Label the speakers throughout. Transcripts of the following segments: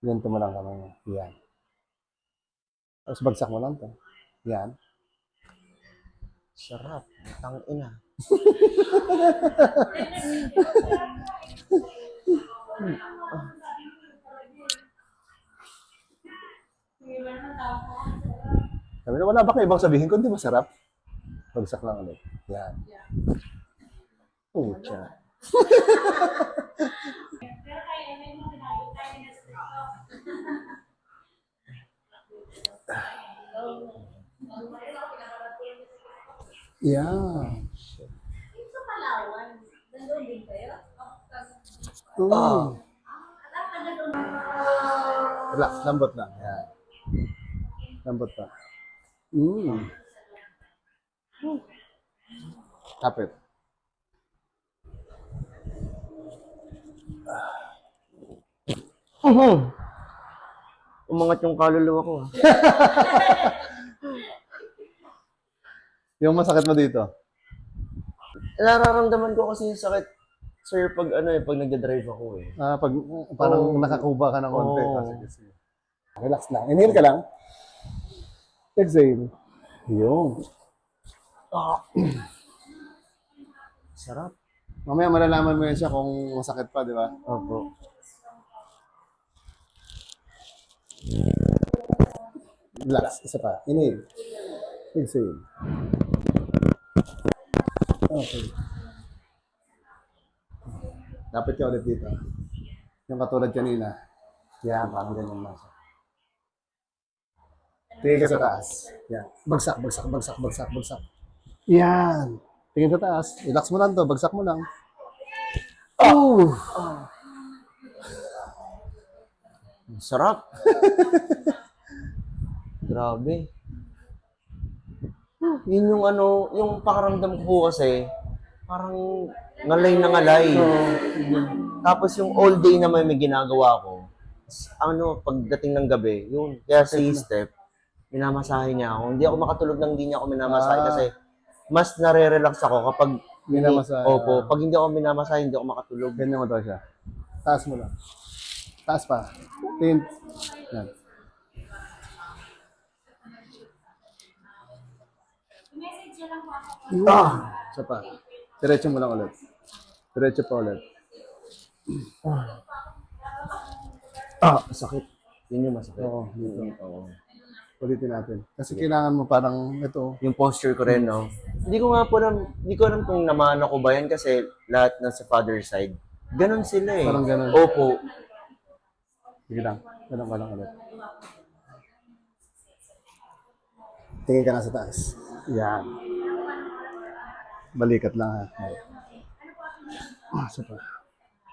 Speaker 1: Ganito mo lang kamay mo. Yan. Tapos bagsak mo lang to. Yan.
Speaker 2: Sarap. Tang ina.
Speaker 1: Sabi na, wala ba kayo ibang sabihin kundi masarap? Bagsak lang ulit. Yan. Pucha. Yan.
Speaker 3: Sa Palawan, nandun din kayo?
Speaker 1: Relax, lambot lang. Yan. Lambot pa. Kapit.
Speaker 2: Umangat yung kaluluwa ko.
Speaker 1: Yung masakit mo dito.
Speaker 2: Nararamdaman ko kasi yung sakit, sir, pag pag nagda-drive ako eh.
Speaker 1: Pag parang nakakuba ka ng konti.
Speaker 2: Oo.
Speaker 1: Sige, sige. Relax lang. Inhale ka lang. Exhale. Yun.
Speaker 2: Sarap.
Speaker 1: Mamaya malalaman mo yan siya kung masakit pa, di ba?
Speaker 2: Opo.
Speaker 1: Relax. Isa pa. Inhale. Exhale. Okay. Dapat ka ulit dito. Yung katulad kanina. Yan, parang ganyan lang siya. Tingin ka sa taas. Yan. Bagsak, bagsak, bagsak, bagsak, bagsak. Yan. Tingin sa taas. Relax mo lang to. Bagsak mo lang. Oh!
Speaker 2: Sarap. Grabe. Yun yung yung pakaramdam ko po kasi, parang ngalay na ngalay. Tapos yung all day naman may ginagawa ko, pagdating ng gabi, yun, kaya sa step, minamasahe niya ako. Hindi ako makatulog nang hindi niya ako minamasahe kasi mas nare-relax ako kapag
Speaker 1: Minamasahe.
Speaker 2: Opo, pag hindi ako minamasahe, hindi ako makatulog.
Speaker 1: Ganyan mo daw siya. Taas mo lang. Taas pa. Tingin. Yan. Isa pa. Diretso mo lang ulit. Diretso pa ulit.
Speaker 2: Masakit. Yun yung masakit.
Speaker 1: Oo, dito.
Speaker 2: Oo.
Speaker 1: Ulitin natin. Kasi kailangan mo parang ito.
Speaker 2: Yung posture ko rin, no? Hindi ko alam kung namana ko ba yan kasi lahat nasa father side. Ganon sila eh.
Speaker 1: Parang ganon.
Speaker 2: Opo.
Speaker 1: Sige lang. Ganun ka lang ulit. Tingin ka na sa taas. Yan. Balikat lang ha. Isa pa.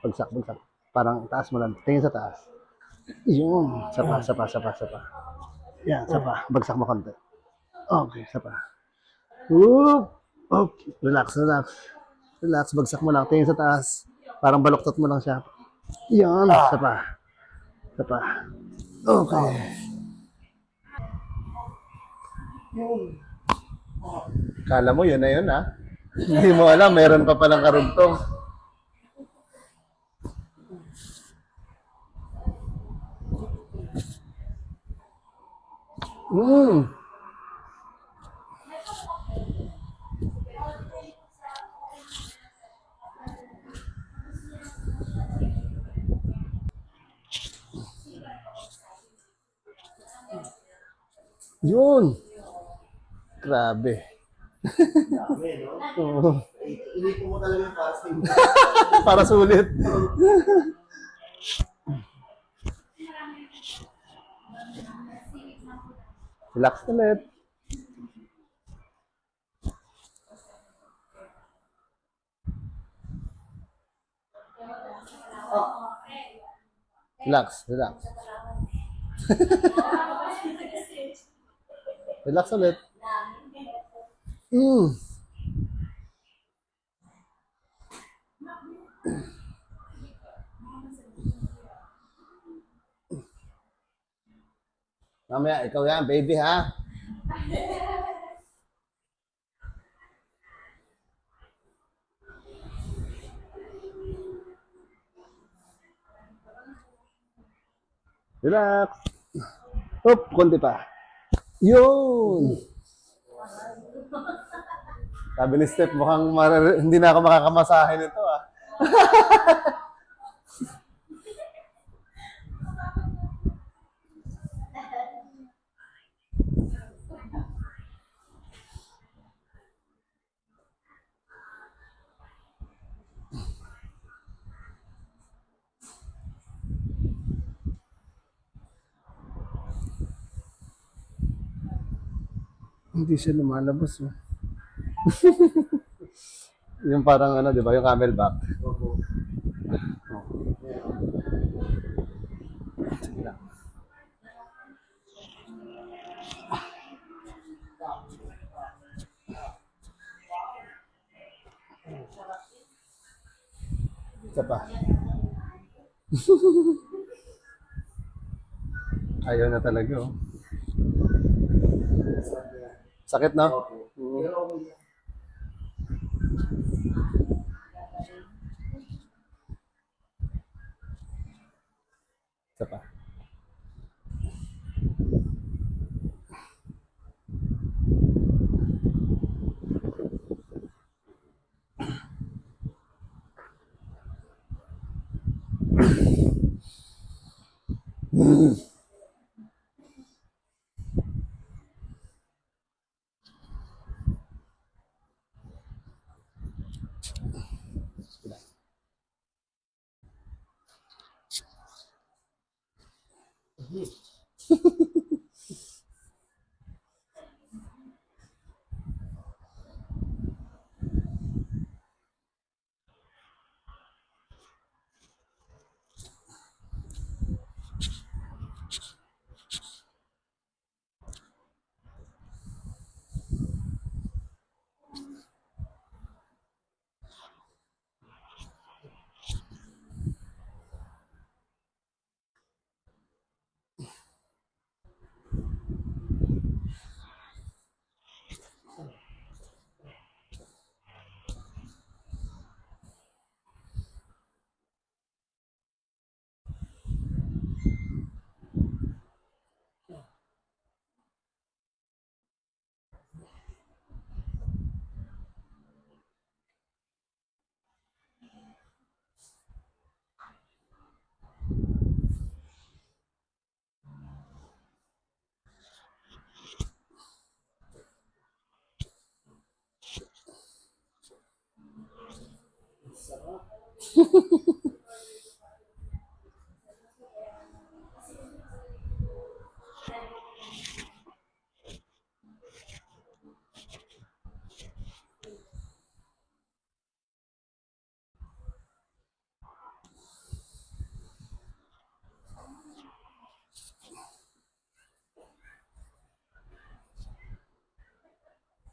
Speaker 1: Bagsak, bagsak. Parang taas mo lang. Tingin sa taas. Yun. Sapa, sapa, sapa, sapa. Yan, sapa. Bagsak mo konti. Okay, sapa. Whoop! Okay. Relax, relax. Relax, bagsak mo lang. Tingin sa taas. Parang baluktot mo lang siya. Yan, sapa. Sapa. Okay. Kala mo yun na yun, ha? Hindi mo alam, mayroon pa palang karugtong. Yun. Grabe. Oo.
Speaker 2: Inipo mo talaga yung fasting.
Speaker 1: Para sulit. Relax ulit. Relax, relax. Relax ulit. Mamaya, ikaw yan, baby, ha? Relax. Hop, konti pa. Yun! Sabi ni Steph, mukhang hindi na ako makakamasahin ito, ah. Hindi siya lumalabas, oh. Yung parang ano, di ba? Yung camelback. Sige lang. Isa pa. Ayaw na talaga, oh. Sakit, no? Isa pa.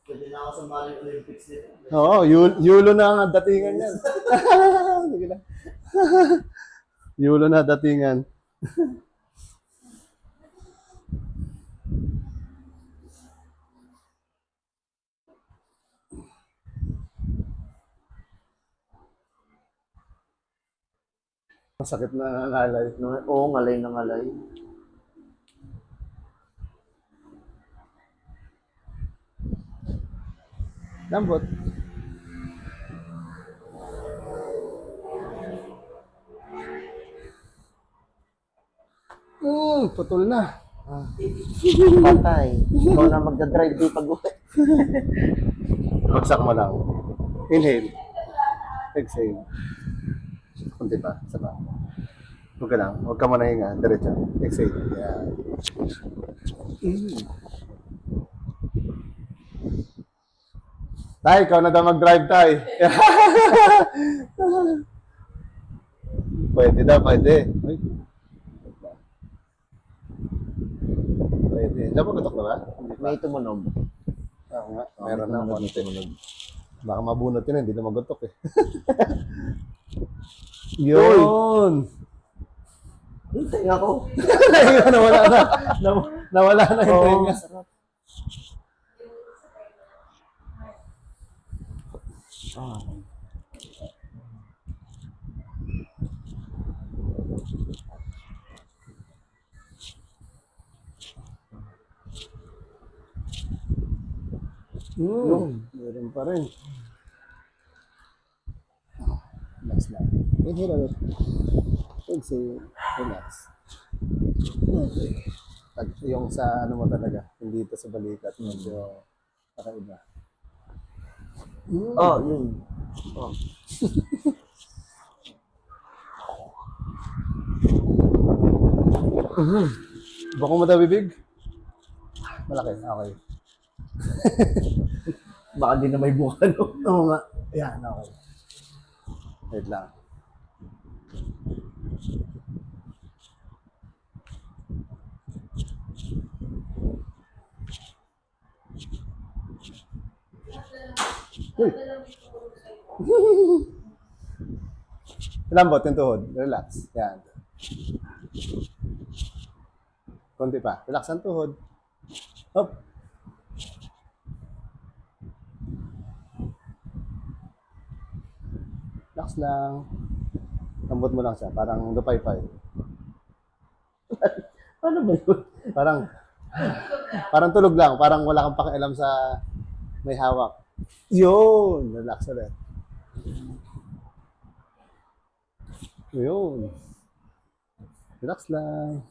Speaker 2: Pwede na ako sa Maling Olympics nito.
Speaker 1: Oo, yulo na ang datingan yan. Sige lang. Yulo na datingan. Masakit na ngalay.
Speaker 2: Oo, ngalay na ngalay.
Speaker 1: Lambot. Putol na.
Speaker 2: Patay. Ikaw na magdadrive di pag-uwi.
Speaker 1: Bagsak mo lang. Inhale. Exhale. Kunti pa. Isa pa. Huwag ka lang. Huwag ka muna hinga. Diretso. Exhale. Yan. Tay, ikaw na daw mag-drive, tay. Pwede daw, pwede. Uy. Pwede. Napagutok na ba? Hindi pa.
Speaker 2: May tumunog.
Speaker 1: Oo nga. Meron na
Speaker 2: May
Speaker 1: konti.
Speaker 2: tumunog.
Speaker 1: Baka mabunot yun, hindi na magutok eh. Yun!
Speaker 2: Hintay ako.
Speaker 1: Nawala na. Nawala na yung train
Speaker 2: Oo,
Speaker 1: niya.
Speaker 2: sarap. Ah.
Speaker 1: Meron pa rin. Relax lang. Inhale ulit. Exhale. Relax. Okay. Yung sa ano mo talaga, hindi ito sa balikat. Medyo kakaiba.
Speaker 2: Oh, yun. Oh.
Speaker 1: Baka mo daw bibig? Malaki. Okay.
Speaker 2: Baka di na may buka, no?
Speaker 1: Oo nga. Yan, okay. Wait lang. Uy! Lambot yung tuhod. Relax. Yan. Konti pa. Relax ang tuhod. Hop. Relax lang. Lambot mo lang siya. Parang lupay-pay.
Speaker 2: Ano ba yun?
Speaker 1: Parang tulog lang. Parang wala kang pakialam sa may hawak. Yun. Relax ulit. Yun. Relax lang.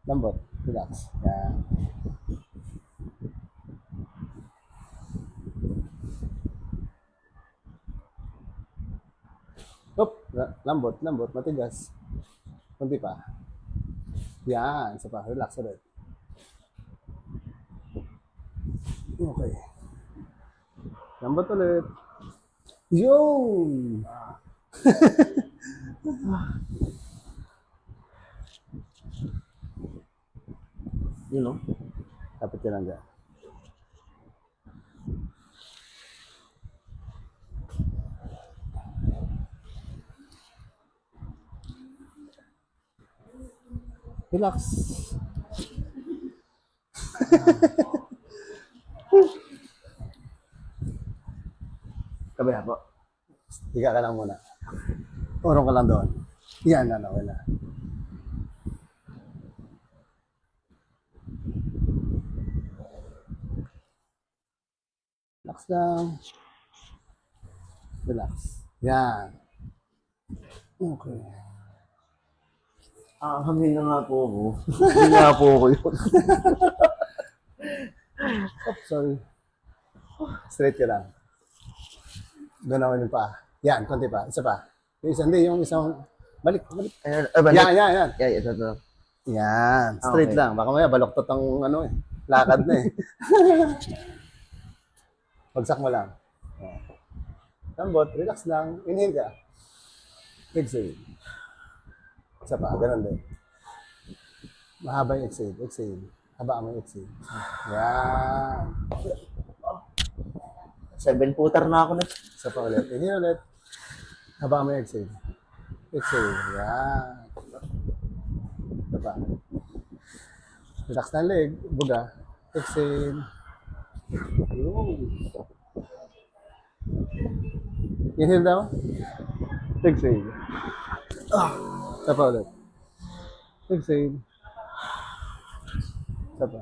Speaker 1: Lambot. Relax. Yan. Hop. Lambot. Lambot. Matigas. Kunti pa. Yan. Isa pa. Relax ulit. Okay. Lambot ulit. Yun!
Speaker 2: Yun, no?
Speaker 1: Kapit ka lang dyan. Relax.
Speaker 2: Kabaya po.
Speaker 1: Higa ka lang muna. Urong ka lang doon. Yan, okay na. Relax lang. Relax. Yan. Okay.
Speaker 2: Hangin na nga po ako. Hindi nga po ako yun.
Speaker 1: Oh, sorry. Straight ka lang. Doon yung paa. Yan, konti pa. Isa pa. Yung isa, hindi. Yung isang... Balik, balik.
Speaker 2: Ayan,
Speaker 1: Yan, yan, yan.
Speaker 2: Yeah, ito.
Speaker 1: Yan. Straight
Speaker 2: Okay.
Speaker 1: lang. Baka maya baloktot ang ano eh. Lakad na eh. Bagsak mo lang. Oh. Lambot, relax lang. Inhale ka. Exhale. Isa pa, ganun din. Mahaba yung exhale. Exhale. Haba mo yung exhale. Yan.
Speaker 2: 7-footer na ako na.
Speaker 1: Isa pa ulit. Inhale ulit. Haba mo yung exhale. Exhale. Yan. Isa pa. Relax na ang leg. Buga. Exhale. Yun. Inhale daw. Exhale. Isa pa ulit. Exhale. Isa pa.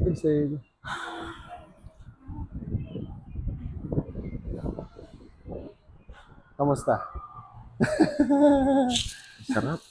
Speaker 1: Exhale. Kamusta?
Speaker 2: Sarap.